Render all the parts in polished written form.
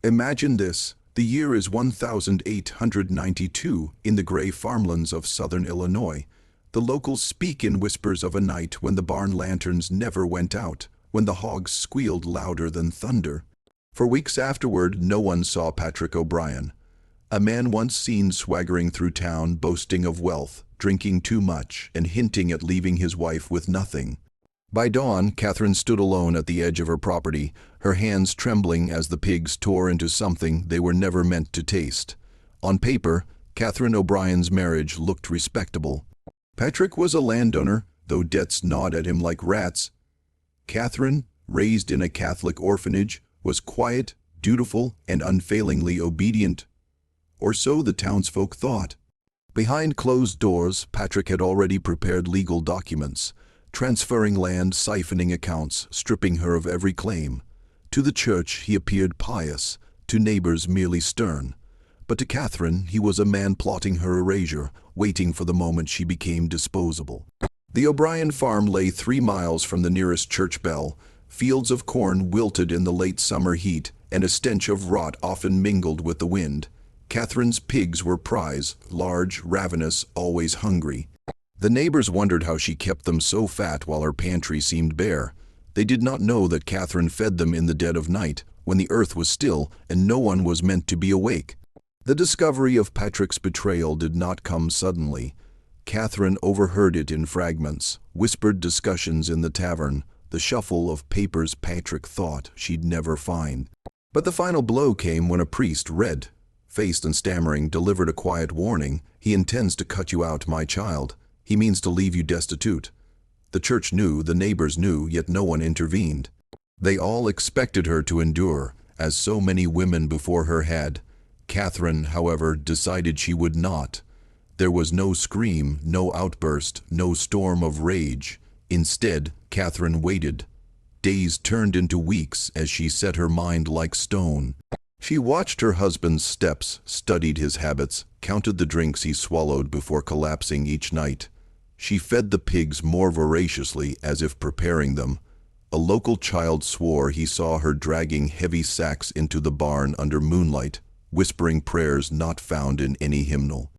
Imagine this. The year is 1892 in the gray farmlands of southern Illinois. The locals speak in whispers of a night when the barn lanterns never went out, when the hogs squealed louder than thunder. For weeks afterward, no one saw Patrick O'Brien, a man once seen swaggering through town, boasting of wealth, drinking too much, and hinting at leaving his wife with nothing. By dawn, Catherine stood alone at the edge of her property, her hands trembling as the pigs tore into something they were never meant to taste. On paper, Catherine O'Brien's marriage looked respectable. Patrick was a landowner, though debts gnawed at him like rats. Catherine, raised in a Catholic orphanage, was quiet, dutiful, and unfailingly obedient. Or so the townsfolk thought. Behind closed doors, Patrick had already prepared legal documents, transferring land, siphoning accounts, stripping her of every claim. To the church he appeared pious, to neighbors merely stern. But to Catherine he was a man plotting her erasure, waiting for the moment she became disposable. The O'Brien farm lay 3 miles from the nearest church bell. Fields of corn wilted in the late summer heat, and a stench of rot often mingled with the wind. Catherine's pigs were prize, large, ravenous, always hungry. The neighbors wondered how she kept them so fat while her pantry seemed bare. They did not know that Catherine fed them in the dead of night, when the earth was still and no one was meant to be awake. The discovery of Patrick's betrayal did not come suddenly. Catherine overheard it in fragments, whispered discussions in the tavern, the shuffle of papers Patrick thought she'd never find. But the final blow came when a priest, red-faced and stammering, delivered a quiet warning. "He intends to cut you out, my child. He means to leave you destitute." The church knew, the neighbors knew, yet no one intervened. They all expected her to endure, as so many women before her had. Catherine, however, decided she would not. There was no scream, no outburst, no storm of rage. Instead, Catherine waited. Days turned into weeks as she set her mind like stone. She watched her husband's steps, studied his habits, counted the drinks he swallowed before collapsing each night. She fed the pigs more voraciously, as if preparing them. A local child swore he saw her dragging heavy sacks into the barn under moonlight, whispering prayers not found in any hymnal.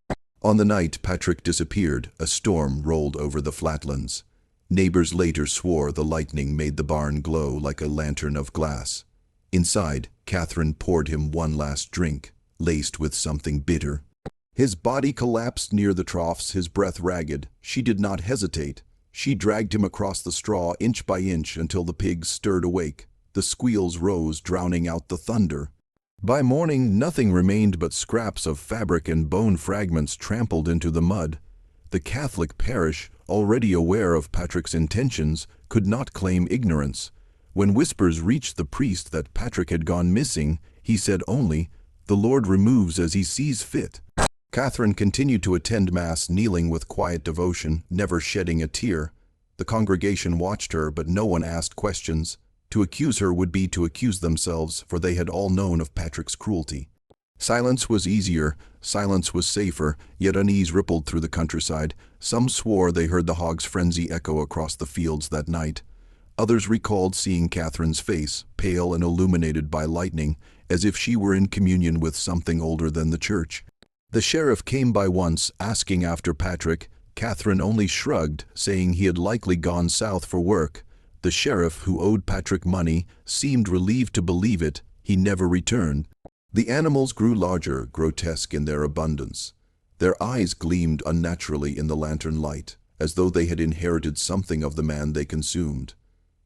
On the night Patrick disappeared, a storm rolled over the flatlands. Neighbors later swore the lightning made the barn glow like a lantern of glass. Inside, Catherine poured him one last drink, laced with something bitter. His body collapsed near the troughs, his breath ragged. She did not hesitate. She dragged him across the straw inch by inch until the pigs stirred awake. The squeals rose, drowning out the thunder. By morning, nothing remained but scraps of fabric and bone fragments trampled into the mud. The Catholic parish, already aware of Patrick's intentions, could not claim ignorance. When whispers reached the priest that Patrick had gone missing, he said only, "The Lord removes as he sees fit." Catherine continued to attend Mass, kneeling with quiet devotion, never shedding a tear. The congregation watched her, but no one asked questions. To accuse her would be to accuse themselves, for they had all known of Patrick's cruelty. Silence was easier, silence was safer, yet unease rippled through the countryside. Some swore they heard the hog's frenzy echo across the fields that night. Others recalled seeing Catherine's face, pale and illuminated by lightning, as if she were in communion with something older than the church. The sheriff came by once, asking after Patrick. Catherine only shrugged, saying he had likely gone south for work. The sheriff, who owed Patrick money, seemed relieved to believe it. He never returned. The animals grew larger, grotesque in their abundance. Their eyes gleamed unnaturally in the lantern light, as though they had inherited something of the man they consumed.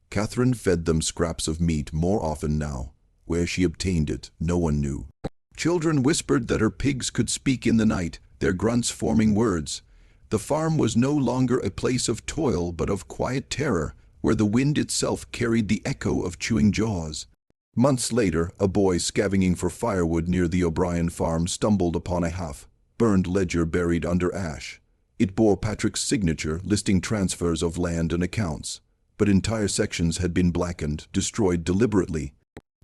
Catherine fed them scraps of meat more often now. Where she obtained it, no one knew. Children whispered that her pigs could speak in the night, their grunts forming words. The farm was no longer a place of toil, but of quiet terror, where the wind itself carried the echo of chewing jaws. Months later, a boy scavenging for firewood near the O'Brien farm stumbled upon a half-burned ledger buried under ash. It bore Patrick's signature, listing transfers of land and accounts, but entire sections had been blackened, destroyed deliberately.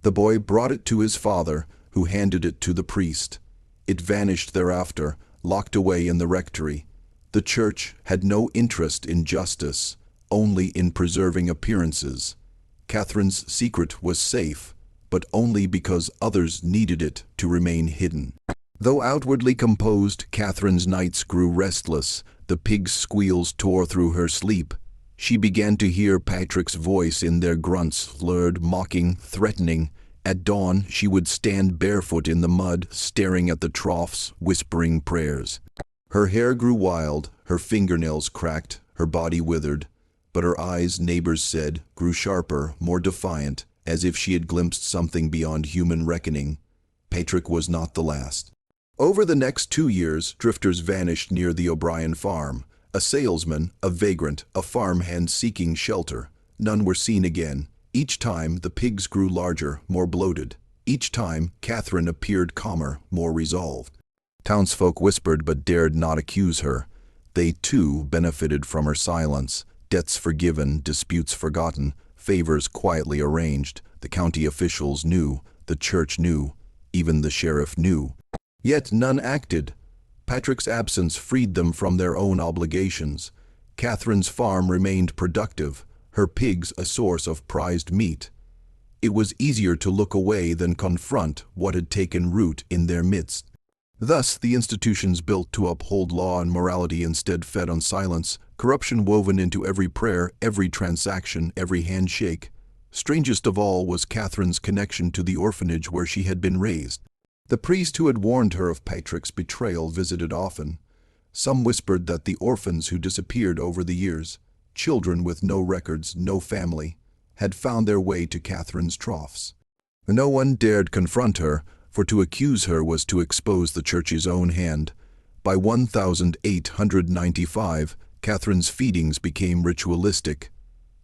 The boy brought it to his father, who handed it to the priest. It vanished thereafter, locked away in the rectory. The church had no interest in justice, only in preserving appearances. Catherine's secret was safe, but only because others needed it to remain hidden. Though outwardly composed, Catherine's nights grew restless. The pig's squeals tore through her sleep. She began to hear Patrick's voice in their grunts, slurred, mocking, threatening. At dawn, she would stand barefoot in the mud, staring at the troughs, whispering prayers. Her hair grew wild, her fingernails cracked, her body withered, but her eyes, neighbors said, grew sharper, more defiant, as if she had glimpsed something beyond human reckoning. Patrick was not the last. Over the next 2 years, drifters vanished near the O'Brien farm. A salesman, a vagrant, a farmhand seeking shelter. None were seen again. Each time, the pigs grew larger, more bloated. Each time, Catherine appeared calmer, more resolved. Townsfolk whispered but dared not accuse her. They, too, benefited from her silence. Debts forgiven, disputes forgotten, favors quietly arranged. The county officials knew, the church knew, even the sheriff knew. Yet none acted. Patrick's absence freed them from their own obligations. Catherine's farm remained productive, her pigs a source of prized meat. It was easier to look away than confront what had taken root in their midst. Thus, the institutions built to uphold law and morality instead fed on silence, corruption woven into every prayer, every transaction, every handshake. Strangest of all was Catherine's connection to the orphanage where she had been raised. The priest who had warned her of Patrick's betrayal visited often. Some whispered that the orphans who disappeared over the years, children with no records, no family, had found their way to Catherine's troughs. No one dared confront her, for to accuse her was to expose the church's own hand. By 1895, Catherine's feedings became ritualistic.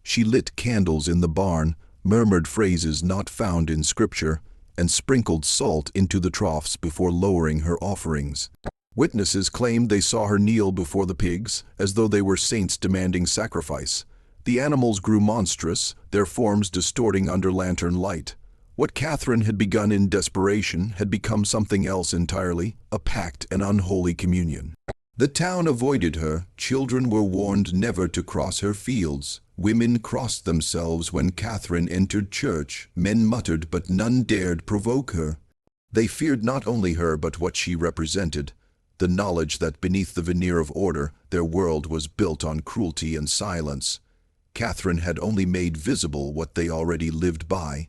She lit candles in the barn, murmured phrases not found in scripture, and sprinkled salt into the troughs before lowering her offerings. Witnesses claimed they saw her kneel before the pigs, as though they were saints demanding sacrifice. The animals grew monstrous, their forms distorting under lantern light. What Catherine had begun in desperation had become something else entirely, a pact and unholy communion. The town avoided her, children were warned never to cross her fields. Women crossed themselves when Catherine entered church. Men muttered, but none dared provoke her. They feared not only her but what she represented, the knowledge that beneath the veneer of order, their world was built on cruelty and silence. Catherine had only made visible what they already lived by.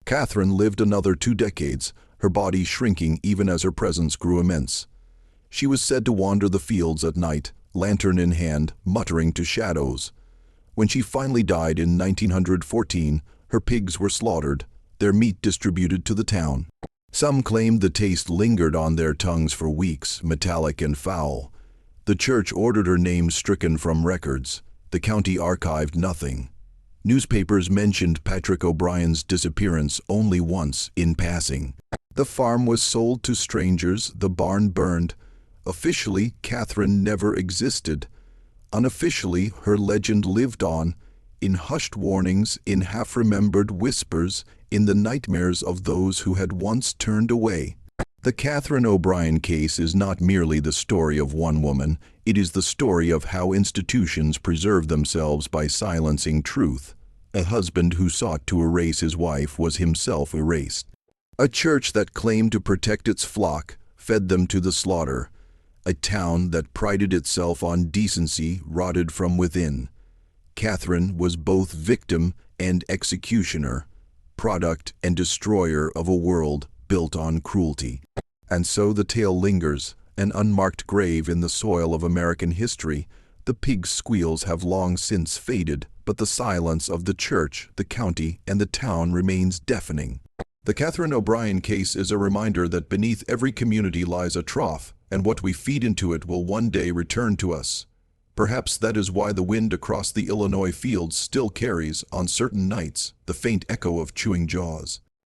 Catherine lived another 2 decades, her body shrinking even as her presence grew immense. She was said to wander the fields at night, lantern in hand, muttering to shadows. When she finally died in 1914, her pigs were slaughtered, their meat distributed to the town. Some claimed the taste lingered on their tongues for weeks, metallic and foul. The church ordered her name stricken from records. The county archived nothing. Newspapers mentioned Patrick O'Brien's disappearance only once, in passing. The farm was sold to strangers, the barn burned. Officially, Catherine never existed. Unofficially, her legend lived on, in hushed warnings, in half-remembered whispers, in the nightmares of those who had once turned away. The Catherine O'Brien case is not merely the story of one woman, it is the story of how institutions preserve themselves by silencing truth. A husband who sought to erase his wife was himself erased. A church that claimed to protect its flock fed them to the slaughter. A town that prided itself on decency rotted from within. Catherine was both victim and executioner, product and destroyer of a world built on cruelty. And so the tale lingers, an unmarked grave in the soil of American history. The pig's squeals have long since faded, but the silence of the church, the county, and the town remains deafening. The Catherine O'Brien case is a reminder that beneath every community lies a trough, and what we feed into it will one day return to us. Perhaps that is why the wind across the Illinois fields still carries, on certain nights, the faint echo of chewing jaws.